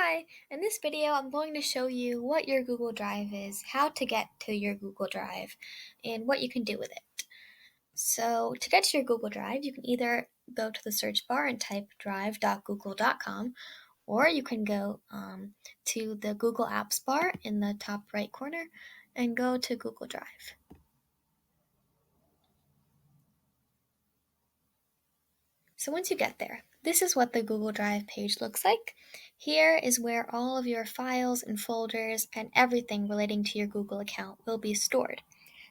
Hi, in this video I'm going to show you what your Google Drive is, how to get to your Google Drive, and what you can do with it. So to get to your Google Drive, you can either go to the search bar and type drive.google.com, or you can go to the Google Apps bar in the top right corner and go to Google Drive. So once you get there, this is what the Google Drive page looks like. Here is where all of your files and folders and everything relating to your Google account will be stored.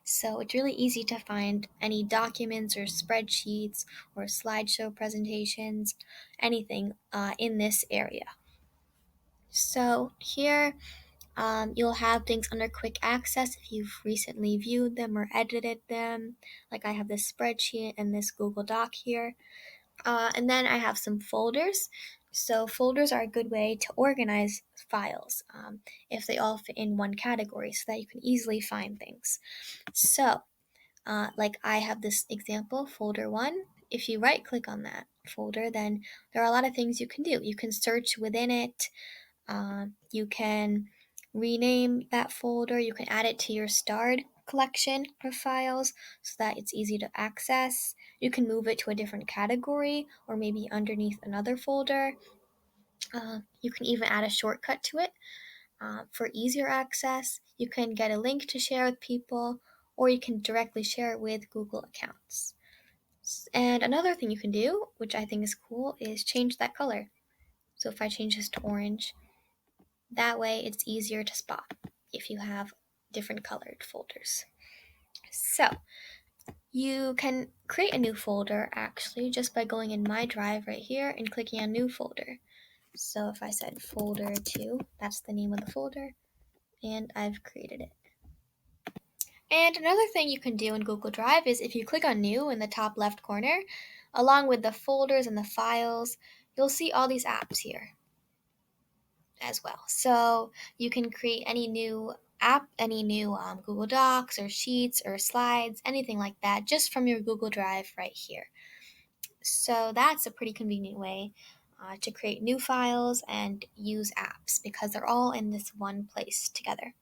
So it's really easy to find any documents or spreadsheets or slideshow presentations, anything in this area. So here you'll have things under quick access if you've recently viewed them or edited them. Like I have this spreadsheet and this Google Doc here. And then I have some folders. So folders are a good way to organize files if they all fit in one category so that you can easily find things. So, like I have this example, folder one. If you right click on that folder, then there are a lot of things you can do. You can search within it, you can rename that folder, you can add it to your starred collection of files so that it's easy to access. You can move it to a different category or maybe underneath another folder. You can even add a shortcut to it for easier access. You can get a link to share with people, or you can directly share it with Google accounts. And another thing you can do, which I think is cool, is change that color. So if I change this to orange, that way it's easier to spot if you have different colored folders. So you can create a new folder actually just by going in My Drive right here and clicking on New Folder. So if I said folder 2, that's the name of the folder, and I've created it. And another thing you can do in Google Drive is if you click on New in the top left corner, along with the folders and the files, you'll see all these apps here as well. So you can create any new app, any new Google Docs or Sheets or Slides, anything like that, just from your Google Drive right here. So that's a pretty convenient way to create new files and use apps because they're all in this one place together.